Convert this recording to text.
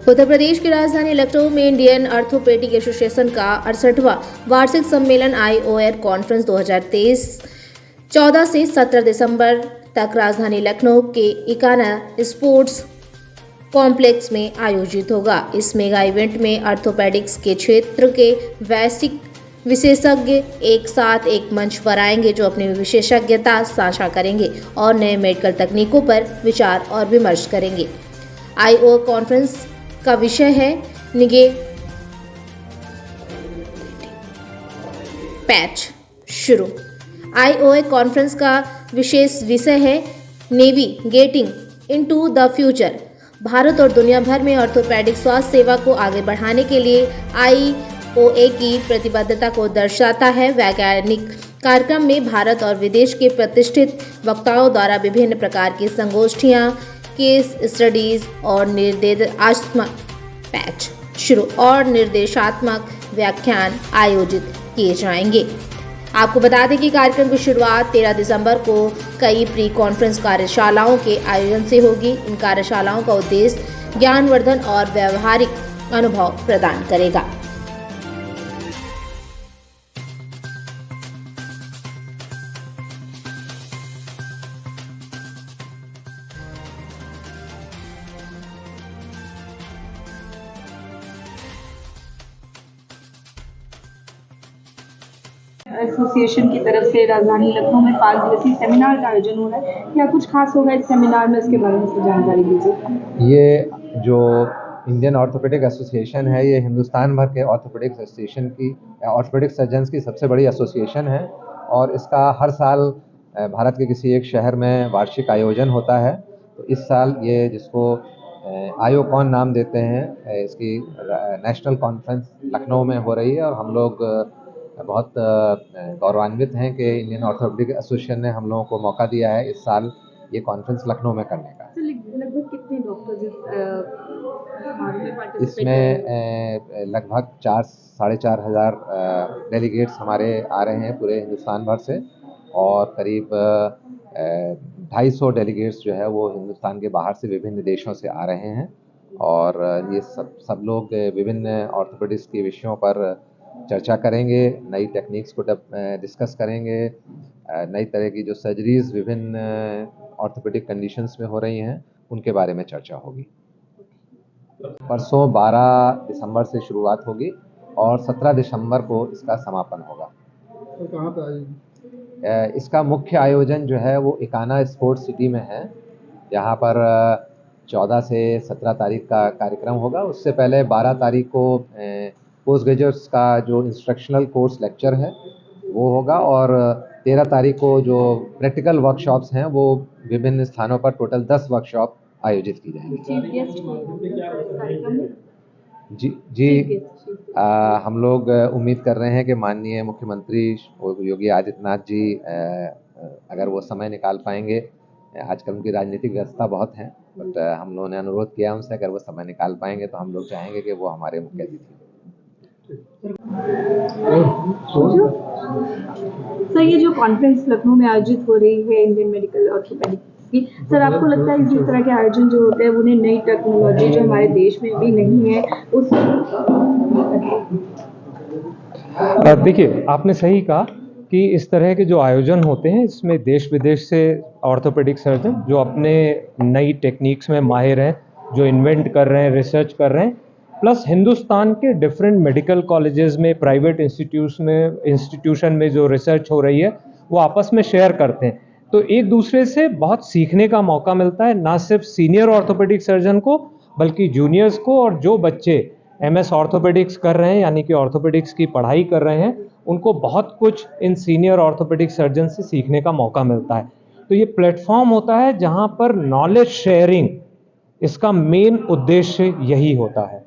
उत्तर प्रदेश की राजधानी लखनऊ में इंडियन ऑर्थोपेडिक एसोसिएशन का 68वां वार्षिक सम्मेलन IOR कॉन्फ्रेंस 2023 14 से 17 दिसंबर तक राजधानी लखनऊ के इकाना स्पोर्ट्स कॉम्प्लेक्स में आयोजित होगा। इस मेगा इवेंट में ऑर्थोपेडिक्स के क्षेत्र के वैश्विक विशेषज्ञ एक साथ एक मंच पर आएंगे, जो अपनी विशेषज्ञता साझा करेंगे और नए मेडिकल तकनीकों पर विचार और विमर्श करेंगे। IOR कॉन्फ्रेंस का विषय है निगे पैच शुरू। IOR कॉन्फ्रेंस का विशेष विषय है navigating into the future. Bharat और दुनिया भर में ऑर्थोपेडिक स्वास्थ्य सेवा को आगे बढ़ाने के लिए IOR की प्रतिबद्धता को दर्शाता है। वैज्ञानिक कार्यक्रम में भारत और विदेश के प्रतिष्ठित वक्ताओं द्वारा विभिन्न प्रकार की संगोष्ठियां, केस स्टडीज और निर्देशात्मक व्याख्यान आयोजित किए जाएंगे। आपको बता दें कि कार्यक्रम की शुरुआत 13 दिसंबर को कई प्री कॉन्फ्रेंस कार्यशालाओं के आयोजन से होगी। इन कार्यशालाओं का उद्देश्य ज्ञानवर्धन और व्यावहारिक अनुभव प्रदान करेगा। एसोसिएशन की तरफ से राजधानी लखनऊ में 5 दिवसीय सेमिनार का आयोजन हो रहा है। क्या कुछ खास होगा इस सेमिनार में, इसके बारे में से जानकारी दीजिए। ये जो इंडियन ऑर्थोपेडिक एसोसिएशन है, ये हिंदुस्तान भर के ऑर्थोपेडिक एसोसिएशन की ऑर्थोपेडिक सर्जन्स की सबसे बड़ी एसोसिएशन है और इसका हर साल भारत के किसी एक शहर में वार्षिक आयोजन होता है। तो इस साल ये जिसको IOCON नाम देते हैं, इसकी नेशनल कॉन्फ्रेंस लखनऊ में हो रही है और हम लोग बहुत गौरवान्वित हैं कि इंडियन ऑर्थोपेडिक एसोसिएशन ने हम लोगों को मौका दिया है इस साल ये कॉन्फ्रेंस लखनऊ में करने का। लगभग कितने डॉक्टर्स इसमें लगभग 4-4.5 हज़ार डेलीगेट्स हमारे आ रहे हैं पूरे हिंदुस्तान भर से और करीब 250 डेलीगेट्स जो है वो हिंदुस्तान के बाहर से विभिन्न देशों से आ रहे हैं और ये सब लोग विभिन्न ऑर्थोपेडिक्स के विषयों पर चर्चा करेंगे, नई टेक्निक्स को डिस्कस करेंगे, नई तरह की जो सर्जरीज विभिन्न ऑर्थोपेडिक कंडीशंस में हो रही हैं उनके बारे में चर्चा होगी। परसों 12 दिसंबर से शुरुआत होगी और 17 दिसंबर को इसका समापन होगा। तो कहाँ पे आयोजन? इसका मुख्य आयोजन जो है वो इकाना स्पोर्ट्स सिटी में है, जहाँ पर 14 से 17 तारीख का कार्यक्रम होगा। उससे पहले 12 तारीख को पोस्ट ग्रेजुएट्स का जो इंस्ट्रक्शनल कोर्स लेक्चर है वो होगा और 13 तारीख को जो प्रैक्टिकल वर्कशॉप्स हैं वो विभिन्न स्थानों पर टोटल 10 वर्कशॉप आयोजित की जाएंगी। जी हम लोग उम्मीद कर रहे हैं कि माननीय मुख्यमंत्री योगी आदित्यनाथ जी अगर वो समय निकाल पाएंगे, आजकल उनकी राजनीतिक व्यस्तता बहुत है, बट हम लोगों ने अनुरोध किया उनसे अगर वो समय निकाल पाएंगे तो हम लोग चाहेंगे कि वो हमारे मुख्य अतिथि। सर, ये जो कॉन्फ्रेंस लखनऊ में आयोजित हो रही है इंडियन मेडिकल ऑर्थोपेडिक्स की, सर आपको लगता है जिस तरह के आयोजन जो होते हैं उन्हें नई टेक्नोलॉजी जो हमारे देश में भी नहीं है उस देखिए, आपने सही कहा कि इस तरह के जो आयोजन होते हैं इसमें देश विदेश से ऑर्थोपेडिक सर्जन जो अपने नई टेक्निक्स में माहिर हैं, जो इन्वेंट कर रहे हैं, रिसर्च कर रहे हैं, प्लस हिंदुस्तान के डिफरेंट मेडिकल कॉलेजेस में, प्राइवेट इंस्टीट्यूशन में जो रिसर्च हो रही है वो आपस में शेयर करते हैं। तो एक दूसरे से बहुत सीखने का मौका मिलता है, ना सिर्फ सीनियर ऑर्थोपेडिक सर्जन को बल्कि जूनियर्स को, और जो बच्चे MS ऑर्थोपेडिक्स कर रहे हैं यानी कि ऑर्थोपेडिक्स की पढ़ाई कर रहे हैं उनको बहुत कुछ इन सीनियर ऑर्थोपेडिक सर्जन से सीखने का मौका मिलता है। तो ये प्लेटफॉर्म होता है जहाँ पर नॉलेज शेयरिंग, इसका मेन उद्देश्य यही होता है।